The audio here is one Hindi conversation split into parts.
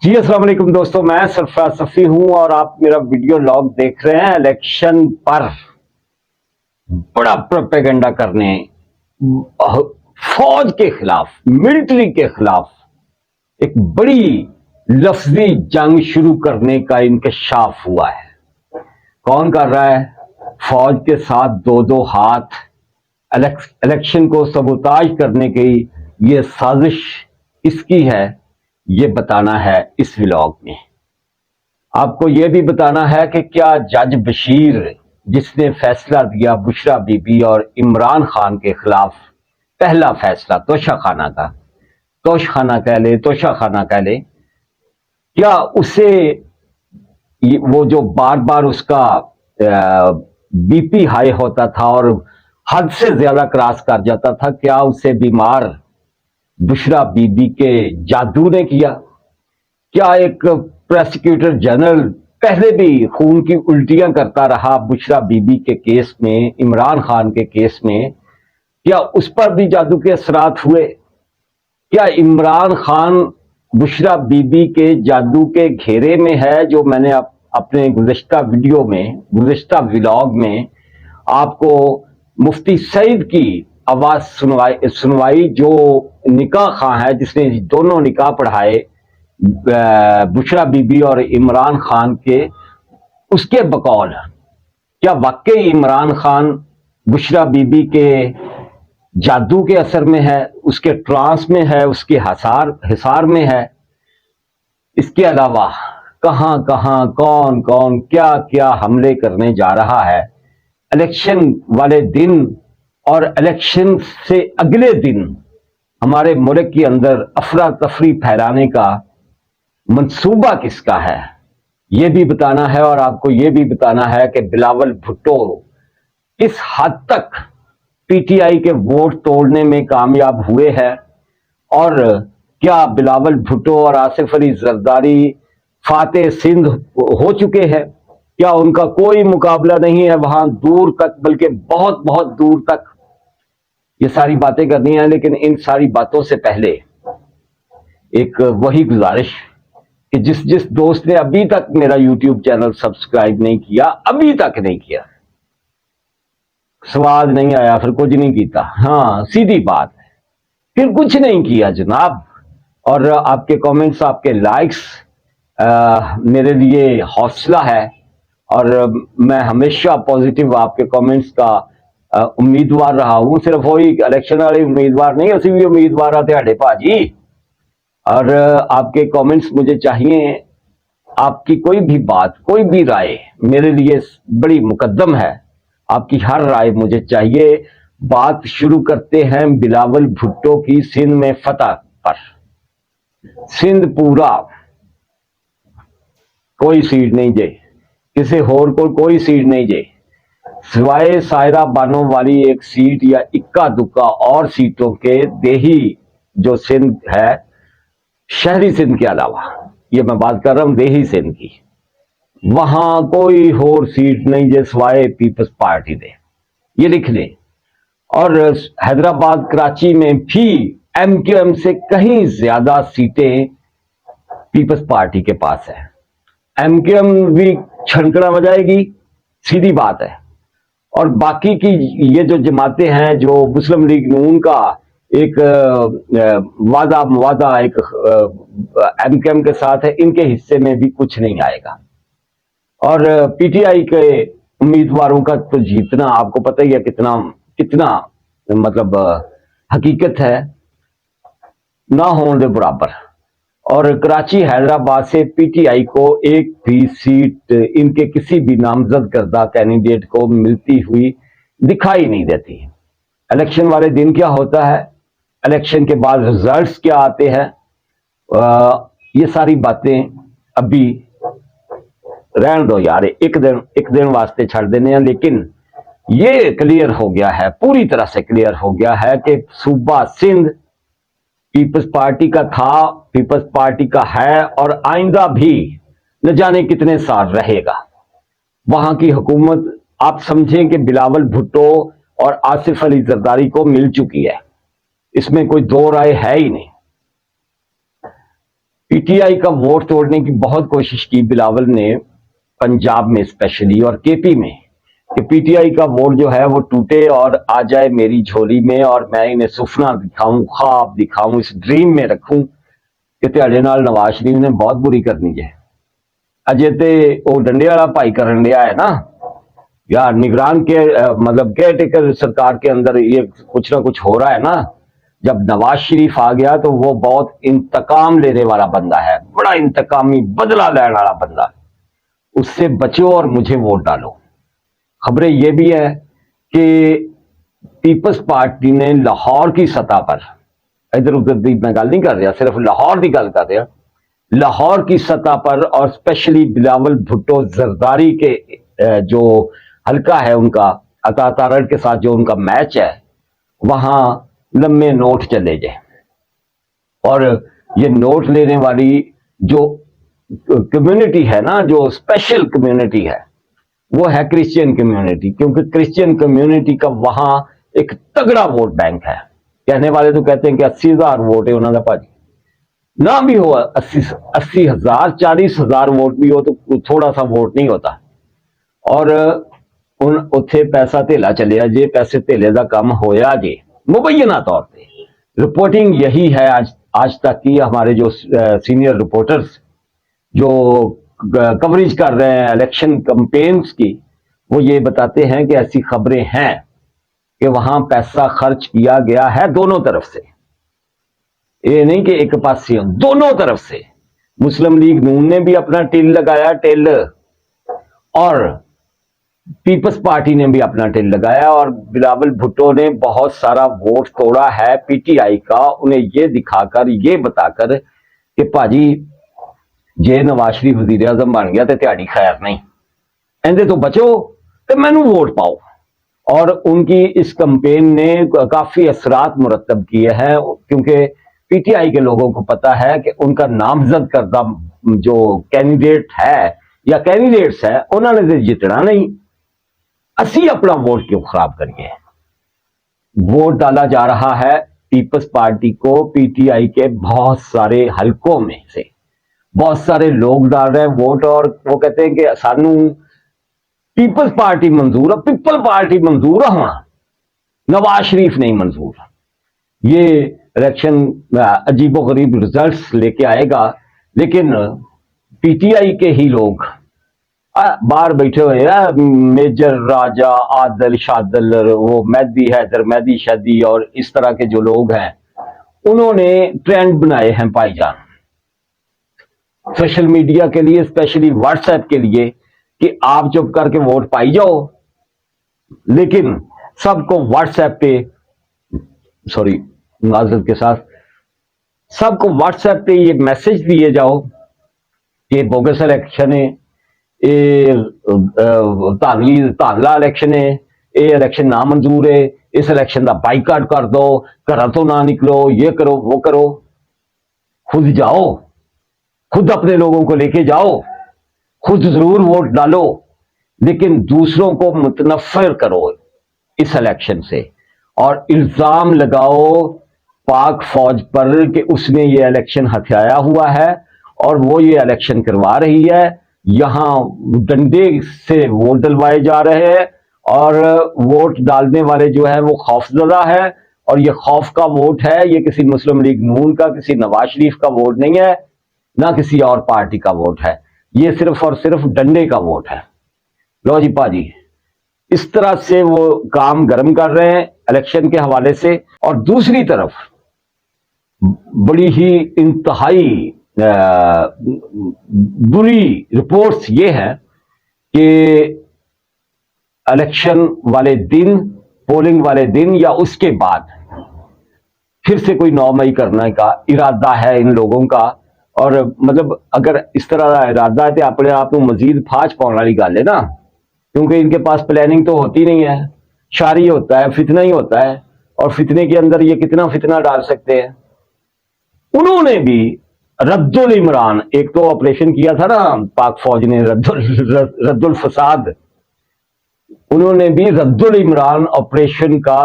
जी अस्सलाम वालेकुम दोस्तों, मैं सरफराज सफ़ी हूं और आप मेरा वीडियो लॉग देख रहे हैं। इलेक्शन पर बड़ा प्रोपेगेंडा करने, फौज के खिलाफ, मिलिट्री के खिलाफ एक बड़ी लफ्जी जंग शुरू करने का इंकशाफ हुआ है। कौन कर रहा है? फौज के साथ दो दो हाथ। इलेक्शन को सबोताज करने की ये साजिश किसकी है, ये बताना है इस व्लॉग में। आपको यह भी बताना है कि क्या जज बशीर, जिसने फैसला दिया बुशरा बीबी और इमरान खान के खिलाफ, पहला फैसला तोशाखाना का, तोशखाना कह ले, तोशाखाना कह ले, क्या उसे वो जो बार बार उसका बीपी हाई होता था और हद से ज्यादा क्रॉस कर जाता था, क्या उसे बीमार बुशरा बीबी के जादू ने किया? क्या एक प्रोसिक्यूटर जनरल पहले भी खून की उल्टियां करता रहा बुशरा बीबी के केस में, इमरान खान के केस में, क्या उस पर भी जादू के असरात हुए? क्या इमरान खान बुशरा बीबी के जादू के घेरे में है, जो मैंने अपने गुज़िश्ता वीडियो में, गुज़िश्ता व्लॉग में आपको मुफ्ती सईद की आवाज सुनवाई, जो निकाह खां है, जिसने दोनों निकाह पढ़ाए बुशरा बीबी और इमरान खान के, उसके बकौल क्या वाकई इमरान खान बुशरा बीबी के जादू के असर में है, उसके ट्रांस में है, उसके हिसार में है? इसके अलावा कहां कहां कौन कौन क्या क्या हमले करने जा रहा है इलेक्शन वाले दिन और इलेक्शन से अगले दिन हमारे मुल्क के अंदर अफरा तफरी फैलाने का मंसूबा किसका है, यह भी बताना है। और आपको यह भी बताना है कि बिलावल भुट्टो किस हद तक पीटीआई के वोट तोड़ने में कामयाब हुए हैं, और क्या बिलावल भुट्टो और आसिफ अली जरदारी फातेह सिंध हो चुके हैं? क्या उनका कोई मुकाबला नहीं है वहां दूर तक, बल्कि बहुत बहुत दूर तक? ये सारी बातें करनी है, लेकिन इन सारी बातों से पहले एक वही गुजारिश कि जिस जिस दोस्त ने अभी तक मेरा यूट्यूब चैनल सब्सक्राइब नहीं किया, अभी तक नहीं किया, स्वाद नहीं आया फिर कुछ नहीं किया। हाँ, सीधी बात है, फिर कुछ नहीं किया जनाब। और आपके कमेंट्स, आपके लाइक्स मेरे लिए हौसला है, और मैं हमेशा पॉजिटिव आपके कमेंट्स का उम्मीदवार रहा हूं। सिर्फ वही इलेक्शन वाले उम्मीदवार नहीं, असं भी उम्मीदवार आ थे भाजी। और आपके कमेंट्स मुझे चाहिए, आपकी कोई भी बात, कोई भी राय मेरे लिए बड़ी मुकद्दम है। आपकी हर राय मुझे चाहिए। बात शुरू करते हैं बिलावल भुट्टो की सिंध में फतह पर। सिंध पूरा कोई सीट नहीं जे, किसी होर को कोई सीट नहीं जे, सिवाय सायरा बानो वाली एक सीट या इक्का दुक्का और सीटों के, देही जो सिंध है, शहरी सिंध के अलावा, ये मैं बात कर रहा हूं देही सिंध की, वहां कोई होर सीट नहीं जे सिवाय पीपल्स पार्टी दे, ये लिख लें। और हैदराबाद कराची में भी एमक्यूएम से कहीं ज्यादा सीटें पीपल्स पार्टी के पास है। एमक्यूएम भी छनकड़ा बजाएगी, सीधी बात है। और बाकी की ये जो जमातें हैं, जो मुस्लिम लीग नून का एक वादा मुवादा एक एमक्यूएम के साथ है, इनके हिस्से में भी कुछ नहीं आएगा। और पीटीआई के उम्मीदवारों का तो जीतना आपको पता ही है कितना कितना मतलब हकीकत है, ना होने के बराबर। और कराची हैदराबाद से पीटीआई को एक भी सीट इनके किसी भी नामजद करदा कैंडिडेट को मिलती हुई दिखाई नहीं देती। इलेक्शन वाले दिन क्या होता है, इलेक्शन के बाद रिजल्ट्स क्या आते हैं, ये सारी बातें अभी रहन दो यार, एक दिन वास्ते छड़ देने हैं। लेकिन ये क्लियर हो गया है, पूरी तरह से क्लियर हो गया है कि सूबा सिंध पीपल्स पार्टी का था, पीपल्स पार्टी का है, और आइंदा भी न जाने कितने साल रहेगा। वहां की हुकूमत आप समझें कि बिलावल भुट्टो और आसिफ अली जरदारी को मिल चुकी है, इसमें कोई दो राय है ही नहीं। पीटीआई का वोट तोड़ने की बहुत कोशिश की बिलावल ने, पंजाब में स्पेशली और केपी में, कि पीटीआई का वोट जो है वो टूटे और आ जाए मेरी झोली में और मैं इन्हें सुपना दिखाऊं, ख्वाब दिखाऊं, इस ड्रीम में रखूं कि ਤੁਹਾਡੇ ਨਾਲ नवाज शरीफ ने बहुत बुरी करनी है। अजे ते वो डंडे वाला भाई करन दिया है ना यार, निगरान के मतलब केयर टेकर सरकार के अंदर ये कुछ ना कुछ हो रहा है ना। जब नवाज शरीफ आ गया तो वो बहुत इंतकाम लेने वाला बंदा है, बड़ा इंतकामी बदला लेने वाला बंदा। उससे बचो और मुझे वोट डालो। खबरें ये भी है कि पीपल्स पार्टी ने लाहौर की सतह पर, इधर उधर की मैं गल नहीं कर रहा, सिर्फ लाहौर की गल कर रहा, लाहौर की सतह पर और स्पेशली बिलावल भुट्टो जरदारी के जो हल्का है उनका, अता तारड़ के साथ जो उनका मैच है, वहां लंबे नोट चले जाए। और ये नोट लेने वाली जो कम्युनिटी है ना, जो स्पेशल कम्युनिटी है, वो है क्रिश्चियन कम्युनिटी, क्योंकि क्रिश्चियन कम्युनिटी का वहां एक तगड़ा वोट बैंक है। कहने वाले तो कहते हैं कि 80,000 वोट है उन्होंने, भाजी ना भी हो 80,000 40,000 वोट भी हो तो थोड़ा सा वोट नहीं होता। और उन उत्थे पैसा धेला चलिया जे, पैसे धेले का काम होया जे मुबैना तौर पर। रिपोर्टिंग यही है आज तक की, हमारे जो सीनियर रिपोर्टर्स जो कवरेज कर रहे हैं इलेक्शन कैंपेन्स की, वो ये बताते हैं कि ऐसी खबरें हैं कि वहां पैसा खर्च किया गया है दोनों तरफ से। ये नहीं कि एक पास से, दोनों तरफ से। मुस्लिम लीग नून ने भी अपना टिल लगाया, टिल, और पीपल्स पार्टी ने भी अपना टिल लगाया, और बिलावल भुट्टो ने बहुत सारा वोट तोड़ा है पीटीआई का, उन्हें ये दिखाकर, ये बताकर कि भाजी जे नवाज शरीफ वजीर आजम बन गया तो त्याड़ी खैर नहीं, इहदे तो बचो तो मैनू वोट पाओ। और उनकी इस कैंपेन ने काफी असरात मुरतब किए हैं, क्योंकि पीटीआई के लोगों को पता है कि उनका नामजद करदा जो कैंडिडेट है या कैंडिडेट्स है, उन्होंने तो जितना नहीं, असी अपना वोट क्यों खराब करिए। वोट डाला जा रहा है पीपल्स पार्टी को पीटीआई के बहुत सारे हलकों में से, बहुत सारे लोग डाल रहे हैं वोट, और वो कहते हैं कि सानू पीपल्स पार्टी मंजूर है, पीपल पार्टी मंजूर होना, नवाज शरीफ नहीं मंजूर। ये इलेक्शन अजीबो गरीब रिजल्ट्स लेके आएगा, लेकिन पीटीआई के ही लोग बाहर बैठे हुए हैं, मेजर राजा, आदल शादल, वो मेहदी हैदर, मेहदी शादी और इस तरह के जो लोग हैं, उन्होंने ट्रेंड बनाए हैं भाईजान सोशल मीडिया के लिए, स्पेशली व्हाट्सएप के लिए, कि आप चुप करके वोट पाई जाओ, लेकिन सबको व्हाट्सएप पे, सॉरी माजरत के साथ, सबको व्हाट्सएप पे ये मैसेज दिए जाओ कि बोगस इलेक्शन है, ये धानला इलेक्शन है, ये इलेक्शन ना मंजूर है, इस इलेक्शन का बाइकाट कर दो, घर तो ना निकलो, ये करो वो करो। खुद जाओ, खुद अपने लोगों को लेके जाओ, खुद जरूर वोट डालो, लेकिन दूसरों को मुतनफर करो इस इलेक्शन से, और इल्जाम लगाओ पाक फौज पर कि उसने ये इलेक्शन हथियाया हुआ है और वो ये इलेक्शन करवा रही है, यहां डंडे से वोट डलवाए जा रहे हैं, और वोट डालने वाले जो है वो खौफजदा है, और ये खौफ का वोट है, ये किसी मुस्लिम लीग नून का, किसी नवाज शरीफ का वोट नहीं है, ना किसी और पार्टी का वोट है, ये सिर्फ और सिर्फ डंडे का वोट है। लो जी पाजी, इस तरह से वो काम गर्म कर रहे हैं इलेक्शन के हवाले से। और दूसरी तरफ बड़ी ही इंतहाई बुरी रिपोर्ट्स ये है कि इलेक्शन वाले दिन, पोलिंग वाले दिन या उसके बाद फिर से कोई 9 मई करने का इरादा है इन लोगों का। और मतलब अगर इस तरह का इरादा है तो अपने आप को मजीद फाज पाने वाली गल है ना, क्योंकि इनके पास प्लानिंग तो होती नहीं है, शारी होता है, फितना ही होता है, और फितने के अंदर ये कितना फितना डाल सकते हैं। उन्होंने भी रद्दुल इमरान, एक तो ऑपरेशन किया था ना पाक फौज ने, रद्दुल फसाद, उन्होंने भी रद्दुल इमरान ऑपरेशन का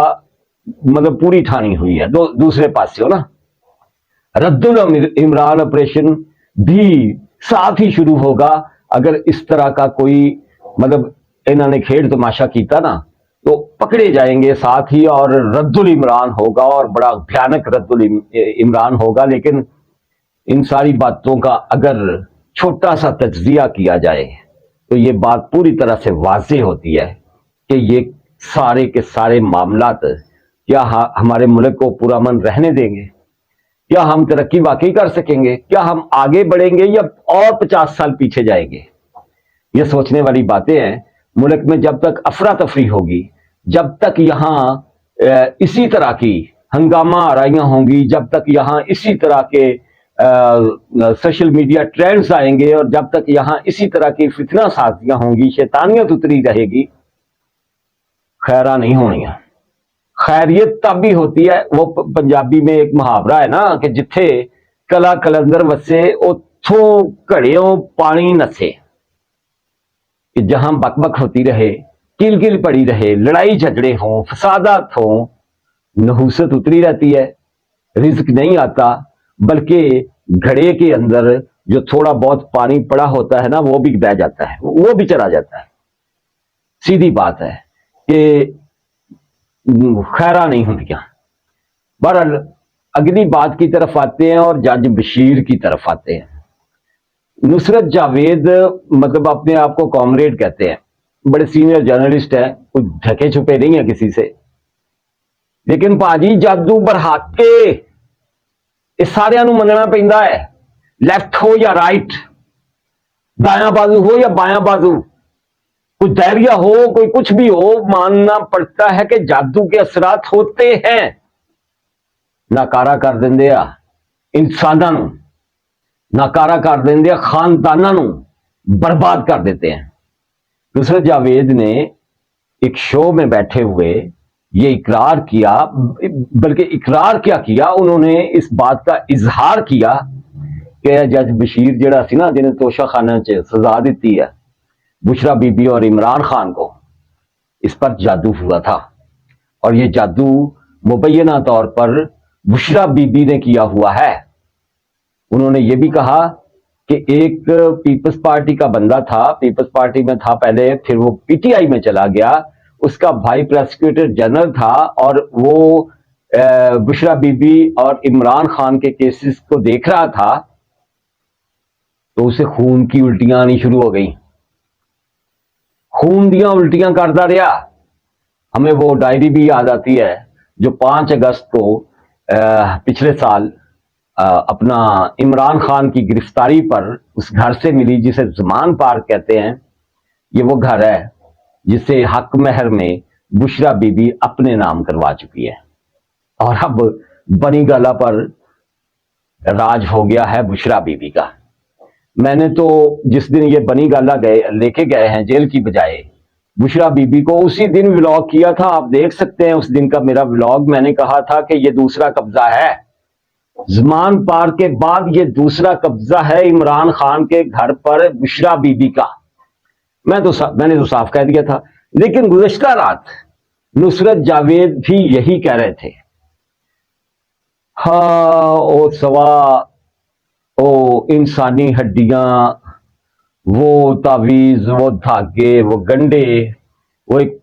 मतलब पूरी ठानी हुई है। दूसरे पास से हो ना, रद्दुल इमरान ऑपरेशन भी साथ ही शुरू होगा। अगर इस तरह का कोई मतलब इन्होंने खेल तमाशा किया ना तो पकड़े जाएंगे साथ ही, और रद्दुल इमरान होगा और बड़ा भयानक रद्दुल इमरान होगा। लेकिन इन सारी बातों का अगर छोटा सा तज्जिया किया जाए तो ये बात पूरी तरह से वाज़ेह होती है कि ये सारे के सारे मामलात क्या हमारे मुल्क को पुरअमन रहने देंगे? क्या हम तरक्की वाकई कर सकेंगे? क्या हम आगे बढ़ेंगे या और 50 साल पीछे जाएंगे? ये सोचने वाली बातें हैं। मुल्क में जब तक अफरा तफरी होगी, जब तक यहाँ इसी तरह की हंगामा आराइयां होंगी, जब तक यहाँ इसी तरह के सोशल मीडिया ट्रेंड्स आएंगे, और जब तक यहाँ इसी तरह की फितना साजियां होंगी, शैतानियत उतरी रहेगी, खैरा नहीं होनी। खैरियत तब भी होती है, वो पंजाबी में एक मुहावरा है ना कि जिथे कला कलंदर वसे उथों घड़ियों पानी नसे। कि जहां बकबक होती रहे, किल किल पड़ी रहे, लड़ाई झगड़े हों, फसादात हों, नहूसत उतरी रहती है, रिज्क नहीं आता, बल्कि घड़े के अंदर जो थोड़ा बहुत पानी पड़ा होता है ना वो भी बह जाता है, वो भी चला जाता है। सीधी बात है कि खैरा नहीं होती। बहरहाल अगली बात की तरफ आते हैं और जज बशीर की तरफ आते हैं। नुसरत जावेद मतलब अपने आप को कॉमरेड कहते हैं, बड़े सीनियर जर्नलिस्ट हैं, कुछ ढके छुपे नहीं है किसी से। लेकिन भाजी जादू बरहाके इस सारिਆਂ ਨੂੰ ਮੰਨਣਾ ਪੈਂਦਾ है, लेफ्ट हो या राइट, दायां बाजू हो या बायां बाजू, कोई धैर्य हो कोई कुछ भी हो, मानना पड़ता है कि जादू के असरात होते हैं। नाकारा कर देंगे इंसानों ਨੂੰ, नाकारा कर देंगे खानदानों ਨੂੰ, बर्बाद कर देते हैं। नुसरत जावेद ने एक शो में बैठे हुए ये इकरार किया, बल्कि इकरार क्या किया, उन्होंने इस बात का इजहार किया कि जज बशीर जड़ा सी ना जिन्हें तोशा खाना च सजा दी है बुशरा बीबी और इमरान खान को, इस पर जादू हुआ था। और ये जादू मुबैना तौर पर बुशरा बीबी ने किया हुआ है। उन्होंने ये भी कहा कि एक पीपल्स पार्टी का बंदा था, पीपल्स पार्टी में था पहले, फिर वो पीटीआई में चला गया, उसका भाई प्रोसिक्यूटर जनरल था, और वो बुशरा बीबी और इमरान खान के केसेस को देख रहा था, तो उसे खून की उल्टियां आनी शुरू हो गई, खून दियां उल्टियां करता रहा। हमें वो डायरी भी याद आती है जो 5 अगस्त को पिछले साल अपना इमरान खान की गिरफ्तारी पर उस घर से मिली जिसे ज़मान पार्क कहते हैं। ये वो घर है जिसे हक महर में बुशरा बीबी अपने नाम करवा चुकी है, और अब बनी गाला पर राज हो गया है बुशरा बीबी का। मैंने तो जिस दिन ये बनी गाला लेके गए हैं जेल की बजाय, बुशरा बीबी को उसी दिन व्लॉग किया था। आप देख सकते हैं उस दिन का मेरा व्लॉग। मैंने कहा था कि ये दूसरा कब्जा है, ज़मान पार्क के बाद ये दूसरा कब्जा है इमरान खान के घर पर बुशरा बीबी का। मैंने तो साफ कह दिया था। लेकिन गुज़श्ता रात नुसरत जावेद भी यही कह रहे थे। हाँ ओ सवा ओ इंसानी हड्डियां, वो तावीज, वो धागे, वो गंडे, वो एक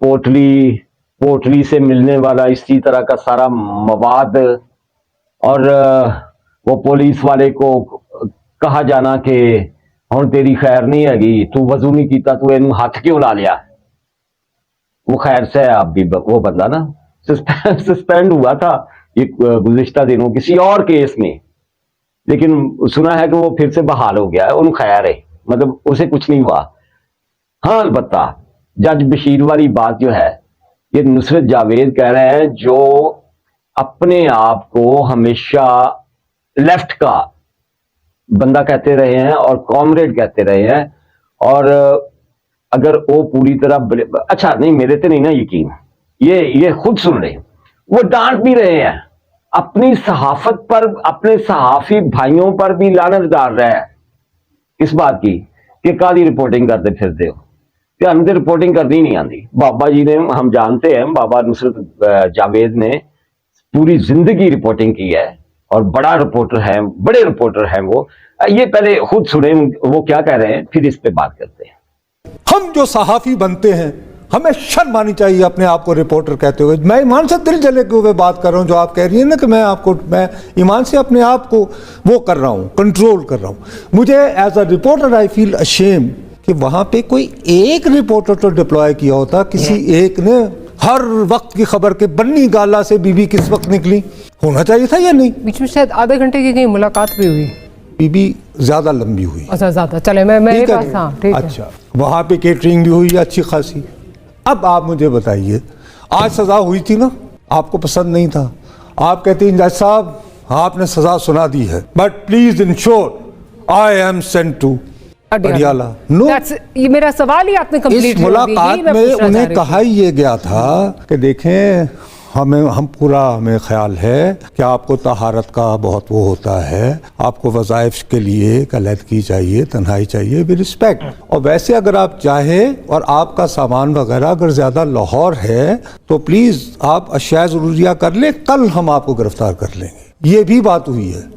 पोटली से मिलने वाला इसी तरह का सारा मवाद, और वो पुलिस वाले को कहा जाना कि हुण तेरी खैर नहीं हैगी, तू वजू नहीं किया, तू इन हाथ क्यों ला लिया। वो खैर से अब भी वो बंदा ना सस्पेंड हुआ था ये गुज़िश्ता दिनों किसी और केस में, लेकिन सुना है कि वो फिर से बहाल हो गया है, उन खैर है, मतलब उसे कुछ नहीं हुआ। हाँ अलबत्ता जज बशीर वाली बात जो है ये नुसरत जावेद कह रहे हैं, जो अपने आप को हमेशा लेफ्ट का बंदा कहते रहे हैं और कॉमरेड कहते रहे हैं, और अगर वो पूरी तरह अच्छा नहीं, मेरे तो नहीं ना यकीन, ये खुद सुन रहे, वो डांट भी रहे हैं, अपनी सहाफत पर, अपने सहाफी भाइयों पर भी लानत डाल रहा है इस बात की कि कादी रिपोर्टिंग करते फिरते हो, क्या हमें रिपोर्टिंग करनी नहीं आती। बाबा जी ने, हम जानते हैं, बाबा नुसरत जावेद ने पूरी जिंदगी रिपोर्टिंग की है, और बड़ा रिपोर्टर है, बड़े रिपोर्टर हैं वो। ये पहले खुद सुने वो क्या कह रहे हैं, फिर इस पे बात करते हैं। हम जो सहाफी बनते हैं हमें शर्म आनी चाहिए अपने आप को रिपोर्टर कहते हुए। मैं ईमान से दिल जले के हुए बात कर रहा हूं, जो आप कह रही है ना कि मैं ईमान से अपने आप को वो कर रहा हूं, कंट्रोल कर रहा हूं। मुझे as a reporter I feel ashamed कि वहां पे कोई एक रिपोर्टर तो डिप्लॉय किया होता, किसी एक ने हर वक्त की खबर के बन्नी गाला से बीबी किस वक्त निकली होना चाहिए था या नहीं। बीच में शायद आधे घंटे की कहीं मुलाकात भी हुई, बीबी ज्यादा लंबी हुई। अच्छा ज्यादा, चले मैं ठीक पास, है, हाँ ठीक है। अच्छा वहां पे केटरिंग भी हुई अच्छी खासी। अब आप मुझे बताइए, आज सजा हुई थी ना, आपको पसंद नहीं था, आप कहते हैं जज साहब आपने सजा सुना दी है, but please ensure I am sent to Adiala. No, ये मेरा सवाल ही आपने कंप्लीट इस मुलाकात में उन्हें कहा ही ये गया था कि देखें हमें ख्याल है कि आपको तहारत का बहुत वो होता है, आपको वज़ाइफ के लिए कलैदगी चाहिए, तन्हाई चाहिए, विद रिस्पेक्ट। और वैसे अगर आप चाहें और आपका सामान वगैरह अगर ज़्यादा लाहौर है तो प्लीज़ आप अशिया ज़रूरिया कर लें, कल हम आपको गिरफ्तार कर लेंगे। ये भी बात हुई है।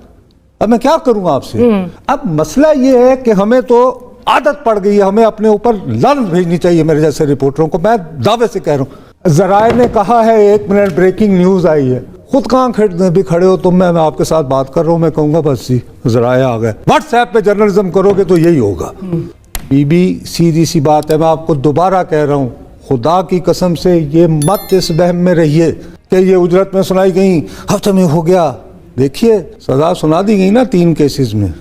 अब मैं क्या करूँ आपसे। अब मसला ये है कि हमें तो आदत पड़ गई है, हमें अपने ऊपर लानत भेजनी चाहिए मेरे जैसे रिपोर्टरों को। मैं दावे से कह रहा हूँ, जराए ने कहा है 1 मिनट ब्रेकिंग न्यूज आई है, खुद कहाँ भी खड़े हो तुम, मैं आपके साथ बात कर रहा हूँ, मैं कहूँगा बस जी जराए आ गए। व्हाट्सएप पे जर्नलिज्म करोगे तो यही होगा। बीबी सीधी सी बात है, मैं आपको दोबारा कह रहा हूँ, खुदा की कसम से ये मत इस वहम में रहिए कि ये उजरत में सुनाई गई हफ्ते में हो गया। देखिए सजा सुना दी गई ना 3 केसेस में,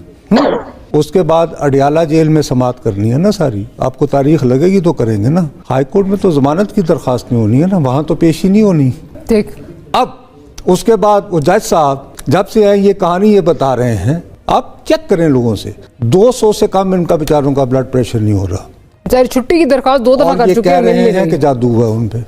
उसके बाद अडियाला जेल में समात करनी है ना सारी। आपको तारीख लगेगी तो करेंगे ना। हाई कोर्ट में तो जमानत की दरखास्त नहीं होनी है ना, वहां तो पेशी नहीं होनी। ठीक, अब उसके बाद वो जज साहब जब से आए ये कहानी ये बता रहे हैं, आप चेक करें लोगों से, 200 से कम इनका बेचारों का ब्लड प्रेशर नहीं हो रहा। बेचारे छुट्टी की दरखास्त 2 दफा कर चुके हैं, कह रहे हैं कि जादू हुआ उन पे।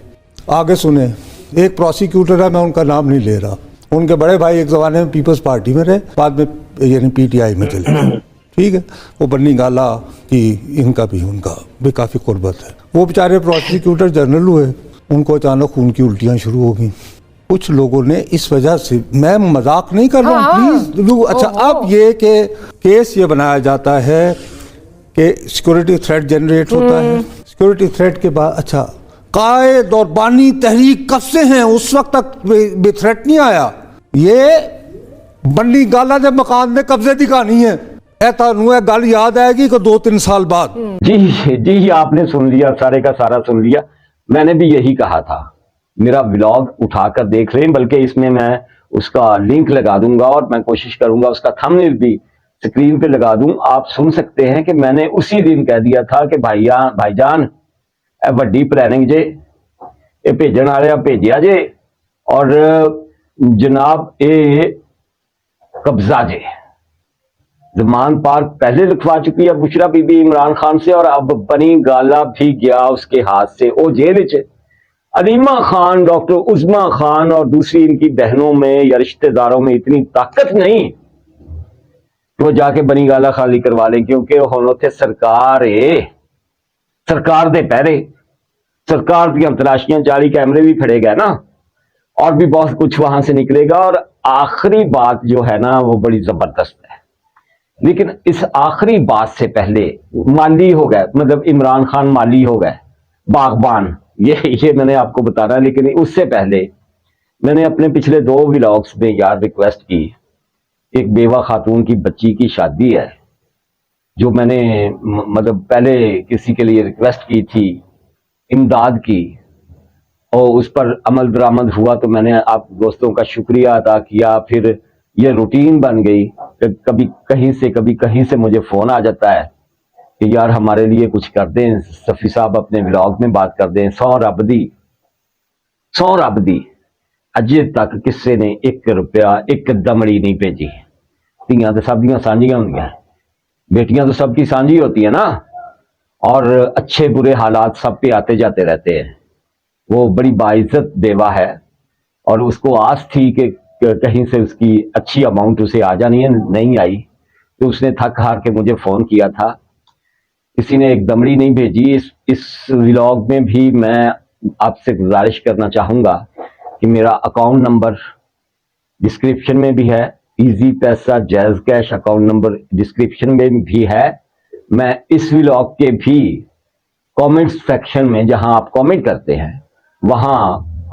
आगे सुने, एक प्रोसिक्यूटर है, मैं उनका नाम नहीं ले रहा, उनके बड़े भाई एक जमाने में पीपल्स पार्टी में रहे, बाद में यानी पीटीआई में चले गए। ठीक है, वो बन्नी गाला की इनका भी उनका भी काफ़ी कुर्बत है। वो बेचारे प्रोसिक्यूटर जनरल हुए, उनको अचानक खून की उल्टियाँ शुरू हो गई। कुछ लोगों ने इस वजह से, मैं मजाक नहीं कर रहा हूँ प्लीज। अच्छा, अब ये कि केस ये बनाया जाता है कि सिक्योरिटी थ्रेट जनरेट होता है, सिक्योरिटी थ्रेट के बाद अच्छा कायद और बानी तहरीक कब से हैं, उस वक्त तक भी थ्रेट नहीं आया। ये बन्नी गाला जब मकान में कब्जे की कहानी है, गल याद आएगी कि 2-3 साल बाद। जी आपने सुन लिया, सारे का सारा सुन लिया। मैंने भी यही कहा था, मेरा व्लॉग उठाकर देख लें, बल्कि इसमें मैं उसका लिंक लगा दूंगा और मैं कोशिश करूंगा उसका थंबनेल भी स्क्रीन पे लगा दूं। आप सुन सकते हैं कि मैंने उसी दिन कह दिया था कि भाईजान वड्डी प्लानिंग जे ये भेजन वाले भेजिया जे और जनाब ये कब्जा जे। जमान पार्क पहले लिखवा चुकी है बुशरा बीबी इमरान खान से, और अब बनी गाला भी गया उसके हाथ से। वो जेल च अलीमा खान, डॉक्टर उज़मा खान और दूसरी इनकी बहनों में या रिश्तेदारों में इतनी ताकत नहीं कि वो जाके बनी गाला खाली करवा लें, क्योंकि हुण उत्थे सरकार है, सरकार दे पहरे, सरकार दी तलाशियां, जाली कैमरे भी फड़े गए ना, और भी बहुत कुछ वहां से निकलेगा। और आखिरी बात जो है ना वो बड़ी जबरदस्त है, लेकिन इस आखिरी बात से पहले माली हो गए, मतलब इमरान खान माली हो गए, बागबान, ये मैंने आपको बताना है। लेकिन उससे पहले मैंने अपने पिछले 2 व्लॉग्स में यार रिक्वेस्ट की, एक बेवा खातून की बच्ची की शादी है जो मैंने मतलब पहले किसी के लिए रिक्वेस्ट की थी इमदाद की, और उस पर अमल दरामद हुआ तो मैंने आप दोस्तों का शुक्रिया अदा किया। फिर ये रूटीन बन गई, कभी कहीं से मुझे फोन आ जाता है कि यार हमारे लिए कुछ कर दें, सफ़ी साहब अपने व्लॉग में बात कर दें। सौ रब दी अजे तक किसी ने 1 रुपया 1 दमड़ी नहीं भेजी। धीयां तो सब दियां सांझियां होंदियां, बेटियां तो सबकी सांझी होती है ना, और अच्छे बुरे हालात सब पे आते जाते रहते हैं। वो बड़ी बाइज्जत बेवा है और उसको आस थी कि कहीं से उसकी अच्छी अमाउंट उसे आ जानी है, नहीं आई, तो उसने थक हार के मुझे फोन किया था। किसी ने 1 दमड़ी नहीं भेजी। इस व्लॉग में भी मैं आपसे गुजारिश करना चाहूंगा कि मेरा अकाउंट नंबर डिस्क्रिप्शन में भी है, इजी पैसा jazz cash account number description में भी है। मैं इस व्लॉग के भी कमेंट्स सेक्शन में, जहां आप कमेंट करते हैं, वहां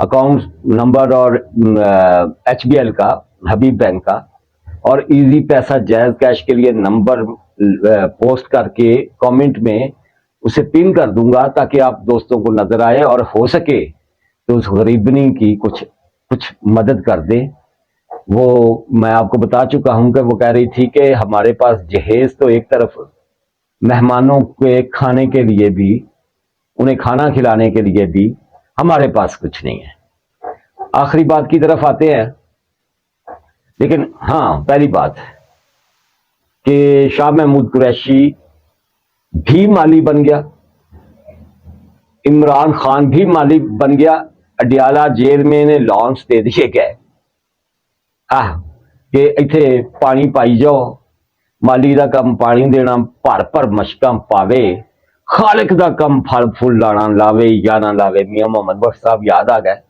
अकाउंट नंबर और HBL का, हबीब बैंक का, और इजी पैसा जैज कैश के लिए नंबर पोस्ट करके कमेंट में उसे पिन कर दूंगा, ताकि आप दोस्तों को नजर आए और हो सके तो उस गरीबनी की कुछ मदद कर दे। वो मैं आपको बता चुका हूं कि वो कह रही थी कि हमारे पास जहेज तो एक तरफ, मेहमानों के खाने के लिए भी, उन्हें खाना खिलाने के लिए भी हमारे पास कुछ नहीं है। आखिरी बात की तरफ आते हैं। लेकिन हाँ, पहली बात कि शाह महमूद कुरैशी भी माली बन गया, इमरान खान भी माली बन गया। अडियाला जेल में इन्हें लॉन्च दे दिए गए कि इथे पानी पाई जाओ, माली का कम पानी देना, भर मशकां पावे, खालिक का कम फल फूल लाना, लावे या ना लावे। मियां मोहम्मद बख्श साहब याद आ गए।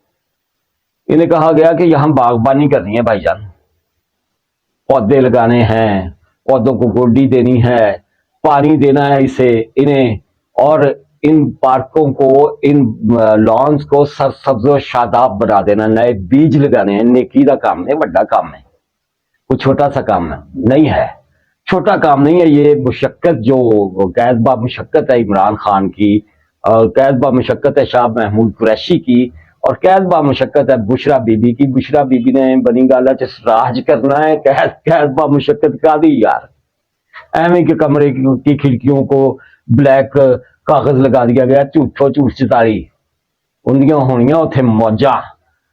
इन्हें कहा गया कि यहां बागबानी करनी है भाईजान, पौधे लगाने हैं, पौधों को गोडी देनी है, पानी देना है इसे इन्हें, और इन पार्कों को, इन लॉन्स को सरसब्ज शादाब बना देना, नए बीज लगाने हैं। नेकी का काम है, बड़ा काम है, कुछ छोटा सा काम नहीं है, छोटा काम नहीं है। ये मुशक्कत, जो कैदबा मुशक्कत है इमरान खान की, कैदबा मुशक्कत है शाह महमूद कुरैशी की, और कैदबा मुशक्कत है बुशरा बीबी की। बुशरा बीबी ने बनी गाला च राज करना है, कैदबा मुशक्कत का दी यार। एवं के कमरे की खिड़कियों को ब्लैक कागज लगा दिया गया, झूठो झूठ चितारी, उन्दियां होनियां उथे मौजा,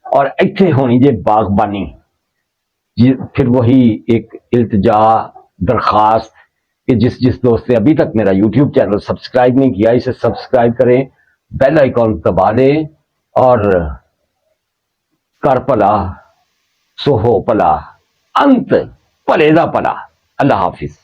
और इत्थे होनी जे बागबानी। फिर वही एक इल्तिजा, दरखास्त कि जिस दोस्त ने अभी तक मेरा YouTube चैनल सब्सक्राइब नहीं किया, इसे सब्सक्राइब करें, बेल आइकॉन दबा दें, और कर भला सो हो भला, अंत भले दा भला। अल्लाह हाफिज।